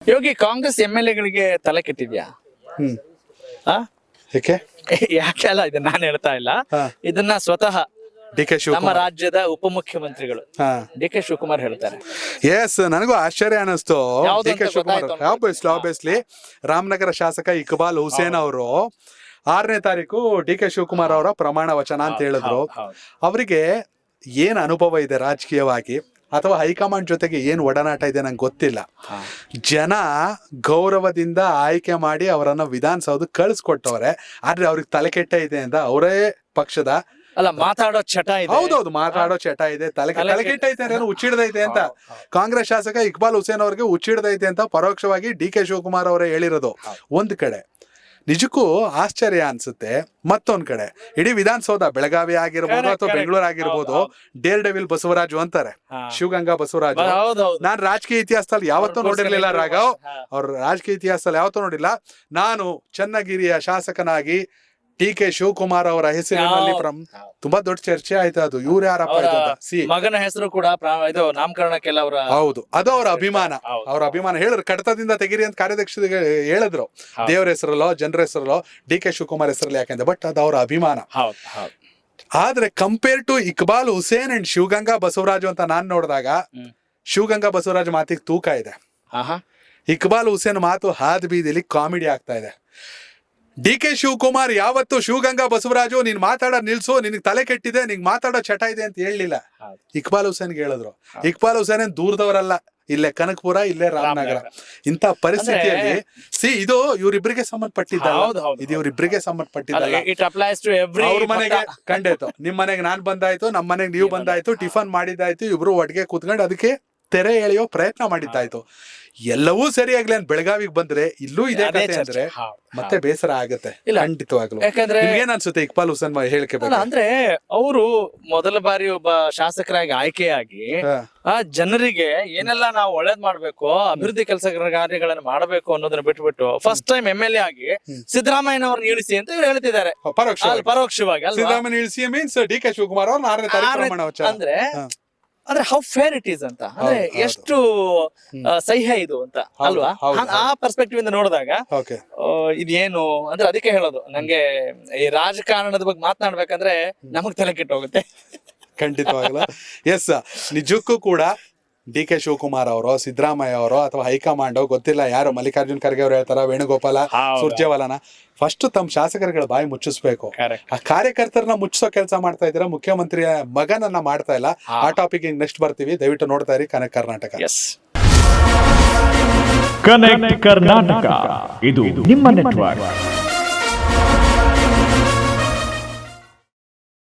Yogi Congress MLA ಗಳಿಗೆ ತಲೆ ಕೆಟ್ಟಿದ್ಯಾ? ಆ? ಯಾಕೆ ಯಾಕೆ ಅಲ್ಲ, ಇದನ್ನ ನಾನು ಹೇಳ್ತಾ ಇಲ್ಲ, ಹಾ. ಇದನ್ನ ಸ್ವತಃ DK ನಮ್ಮ ಶಿವಕುಮಾರ್ ರಾಜ್ಯದ ಉಪಮುಖ್ಯಮಂತ್ರಿಗಳು DK ಶಿವಕುಮಾರ್ ಹೇಳ್ತಾರೆ. ಎಸ್, ನನಗೂ ಆಶ್ಚರ್ಯ ಅನಿಸ್ತು. ಯಾವ್ದು DK ಅಂತ ಶಿವಕುಮಾರ್ ಗೊತ್ತಾಯ್ತು ಆಬ್ವಿಯಸ್ಲಿ ರಾಮನಗರ ಶಾಸಕ ಇಕ್ಬಾಲ್ ಹುಸೇನ್ ಅವರು 6ನೇ ತಾರೀಕು DK ಶಿವಕುಮಾರ್ ಅವರ ಪ್ರಮಾಣ ವಚನ ಅಂತ ಹೇಳಿದ್ರು. ಅವರಿಗೆ ಏನ್ ಅನುಭವ ಇದೆ ರಾಜಕೀಯವಾಗಿ ಅಥವಾ ಹೈಕಮಾಂಡ್ ಜೊತೆಗೆ ಏನ್ ಒಡನಾಟ ಇದೆ ನಂಗೆ ಗೊತ್ತಿಲ್ಲ. ಜನ ಗೌರವದಿಂದ ಆಯ್ಕೆ ಮಾಡಿ ಅವರನ್ನ ವಿಧಾನಸೌಧಕ್ಕೆ ಕಳಿಸ್ಕೊಟ್ಟವ್ರೆ. ಆದ್ರೆ ಅವ್ರಿಗೆ ತಲೆ ಕೆಟ್ಟ ಇದೆ ಅಂತ ಅವರೇ ಪಕ್ಷದ ಅಲ್ಲ, ಮಾತಾಡೋ ಚಟ ಇದೆ. ಹೌದೌದು, ಮಾತಾಡೋ ಚಟ ಇದೆ, ತಲೆ ಕೆಟ್ಟೈತೆ ಅಂದ್ರೆ ಹುಚ್ಚಿಡ್ದೈತೆ ಅಂತ ಕಾಂಗ್ರೆಸ್ ಶಾಸಕ ಇಕ್ಬಾಲ್ ಹುಸೇನ್ ಅವ್ರಿಗೆ ಹುಚ್ಚಿಡ್ದೈತೆ ಅಂತ ಪರೋಕ್ಷವಾಗಿ DK ಶಿವಕುಮಾರ್ ಅವರೇ ಹೇಳಿರೋದು. ಒಂದ್ ಕಡೆ ನಿಜಕ್ಕೂ ಆಶ್ಚರ್ಯ ಅನ್ಸುತ್ತೆ. ಮತ್ತೊಂದ್ ಕಡೆ ಇಡೀ ವಿಧಾನಸೌಧ ಬೆಳಗಾವಿ ಆಗಿರ್ಬೋದು ಅಥವಾ ಬೆಂಗಳೂರು ಆಗಿರ್ಬೋದು ಡೇರ್ ಡೆವಿಲ್ ಬಸವರಾಜು ಅಂತಾರೆ, ಶಿವಗಂಗಾ ಬಸವರಾಜು. ನಾನ್ ರಾಜಕೀಯ ಇತಿಹಾಸದಲ್ಲಿ ಯಾವತ್ತೂ ನೋಡಿರ್ಲಿಲ್ಲ ರಾಘವ್, ಅವ್ರ ರಾಜಕೀಯ ಇತಿಹಾಸದಲ್ಲಿ ಯಾವತ್ತೂ ನೋಡಿಲ್ಲ. ನಾನು ಚನ್ನಗಿರಿಯ ಶಾಸಕನಾಗಿ DK ಶಿವಕುಮಾರ್ ಅವರ ಹೆಸರಿನಲ್ಲಿ ತುಂಬಾ ದೊಡ್ಡ ಚರ್ಚೆ ಆಯ್ತು. ಅದು ಇವ್ರು ಯಾರಪ್ಪ ಮಗನ ಹೆಸರು ಕೂಡ ಇದು ನಾಮಕರಣಕ್ಕೆಲ್ಲ ಅವರ ಹೌದು, ಅದು ಅವ್ರ ಅಭಿಮಾನ. ಅವ್ರ ಅಭಿಮಾನ ಹೇಳಿದ್ರು, ಕಡತದಿಂದ ತೆಗಿರಿ ಅಂತ ಕಾರ್ಯದರ್ಶಿಗೆ ಹೇಳಿದ್ರು. ದೇವ್ರ ಹೆಸರಲ್ಲೋ ಜನರ ಹೆಸರಲ್ಲೋ DK ಶಿವಕುಮಾರ್ ಹೆಸರಲ್ಲಿ ಯಾಕೆಂದ್ರೆ, ಬಟ್ ಅದು ಅವ್ರ ಅಭಿಮಾನ. ಆದ್ರೆ compare to Iqbal Hussain and Shivaganga Basavaraju ಅಂತ ನಾನ್ ನೋಡಿದಾಗ ಶಿವಗಂಗಾ ಬಸವರಾಜ್ ಮಾತಿಗೆ ತೂಕ ಇದೆ. ಇಕ್ಬಾಲ್ ಹುಸೇನ್ ಮಾತು ಹಾದ್ ಬೀದಿಲಿ ಕಾಮಿಡಿ ಆಗ್ತಾ ಇದೆ. DK ಶಿವಕುಮಾರ್ ಯಾವತ್ತು ಶಿವಗಂಗಾ ಬಸವರಾಜು ನೀನ್ ಮಾತಾಡೋದ್ ನಿಲ್ಸು, ನಿನಗೆ ತಲೆ ಕೆಟ್ಟಿದೆ, ನಿಂಗೆ ಮಾತಾಡೋ ಚಟ ಇದೆ ಅಂತ ಹೇಳಲಿಲ್ಲ. ಇಕ್ಬಾಲ್ ಹುಸೇನ್ಗೆ ಹೇಳಿದ್ರು. ಇಕ್ಬಾಲ್ ಹುಸೇನ್ ಏನ್ ದೂರದವರಲ್ಲ, ಇಲ್ಲೇ ಕನಕಪುರ, ಇಲ್ಲೇ ರಾಮನಗರ. ಇಂತ ಪರಿಸ್ಥಿತಿಯಲ್ಲಿ ಇದು ಇವ್ರಿಬ್ರಿಗೆ ಸಂಬಂಧಪಟ್ಟಿದ್ದಲ್ಲ, ಇದು ಇವ್ರಿಬ್ರಿಗೆ ಸಂಬಂಧಪಟ್ಟಿದ್ದಲ್ಲ. ಅವ್ರ ಮನೆಗೆ ಕಂಡಾಯ್ತು, ನಿಮ್ ಮನೆಗೆ ನಾನ್ ಬಂದಾಯ್ತು, ನಮ್ ಮನೆಗೆ ನೀವು ಬಂದಾಯ್ತು, ಟಿಫನ್ ಮಾಡಿದ್ದಾಯ್ತು, ಇಬ್ರು ಒಟ್ಟಿಗೆ ಕೂತ್ಕೊಂಡು ಅದಕ್ಕೆ ತೆರೆ ಎಳೆಯೋ ಪ್ರಯತ್ನ ಮಾಡಿದ್ದಾಯ್ತು. ಎಲ್ಲವೂ ಸರಿಯಾಗ್ಲಿ ಅಂತ ಬೆಳಗಾವಿಗೆ ಬಂದ್ರೆ ಇಲ್ಲೂ ಇದೆ ಕತೆ ಅಂದ್ರೆ ಮತ್ತೆ ಬೇಸರ ಆಗತ್ತೆ ಖಂಡಿತವಾಗ್ಲು. ಯಾಕಂದ್ರೆ ಏನ್ ಅನ್ಸುತ್ತೆ ಇಕ್ಬಾಲ್ ಹುಸೇನ್ ಹೇಳಿಕೆ ಅಂದ್ರೆ ಅವರು ಮೊದಲ ಬಾರಿ ಒಬ್ಬ ಶಾಸಕರಾಗಿ ಆಯ್ಕೆಯಾಗಿ ಆ ಜನರಿಗೆ ಏನೆಲ್ಲ ನಾವು ಒಳ್ಳೇದ್ ಮಾಡ್ಬೇಕು, ಅಭಿವೃದ್ಧಿ ಕೆಲಸ ಕಾರ್ಯಗಳನ್ನ ಮಾಡಬೇಕು ಅನ್ನೋದನ್ನ ಬಿಟ್ಬಿಟ್ಟು ಫಸ್ಟ್ ಟೈಮ್ MLA ಆಗಿ ಸಿದ್ದರಾಮಯ್ಯನವ್ರನ್ನ ಇಳಿಸಿ ಅಂತ ಇವ್ರು ಹೇಳ್ತಿದ್ದಾರೆ ಪರೋಕ್ಷವಾಗಿ. ಸಿದ್ದರಾಮಯ್ಯ ಇಳಿಸಿ ಮೀನ್ಸ್ DK ಶಿವಕುಮಾರ್ ಅವ್ರ 6ನೇ ತಾರೀಕು ಪ್ರಮಾಣ ವಚನ. ಅಂದ್ರೆ ಹೌ ಫೇರ್ ಇಟ್ ಈಸ್ ಅಂತ, ಅಂದ್ರೆ ಎಷ್ಟು ಸಹ್ಯ ಇದು ಅಂತ ಅಲ್ವಾ? ಆ ಪರ್ಸ್ಪೆಕ್ಟಿವ್ ಇಂದ ನೋಡಿದಾಗ ಇದೇನು ಅಂದ್ರೆ ಅದಕ್ಕೆ ಹೇಳೋದು, ನಂಗೆ ಈ ರಾಜಕಾರಣದ ಬಗ್ಗೆ ಮಾತನಾಡ್ಬೇಕಂದ್ರೆ ನಮಗ್ ತಲೆ ಕೆಟ್ಟೋಗುತ್ತೆ ಖಂಡಿತವಾಗ್ಲು. ಎಸ್, ನಿಜಕ್ಕೂ ಕೂಡ DK ಶಿವಕುಮಾರ್ ಅವರು, ಸಿದ್ದರಾಮಯ್ಯ ಅವರು ಅಥವಾ ಹೈಕಮಾಂಡ್ ಗೊತ್ತಿಲ್ಲ ಯಾರು, ಮಲ್ಲಿಕಾರ್ಜುನ್ ಖರ್ಗೆ ಅವ್ರು ಹೇಳ್ತಾರ, ವೇಣುಗೋಪಾಲ, ಸುರ್ಜೇವಾಲಾನ ಫಸ್ಟ್ ತಮ್ಮ ಶಾಸಕರುಗಳ ಬಾಯಿ ಮುಚ್ಚಿಸ್ಬೇಕು. ಆ ಕಾರ್ಯಕರ್ತರನ್ನ ಮುಚ್ಚಿಸೋ ಕೆಲಸ ಮಾಡ್ತಾ ಇದ್ದೀರಾ, ಮುಖ್ಯಮಂತ್ರಿಯ ಮಗನನ್ನ ಮಾಡ್ತಾ ಇಲ್ಲ. ಆ ಟಾಪಿಕ್ ನೆಕ್ಸ್ಟ್ ಬರ್ತೀವಿ, ದಯವಿಟ್ಟು ನೋಡ್ತಾ ಇರಿ ಕನೆಕ್ಟ್ ಕರ್ನಾಟಕ. ಕನೆಕ್ಟ್ ಕರ್ನಾಟಕ, ಇದು ನಿಮ್ಮ ನೆಟ್ವರ್ಕ್.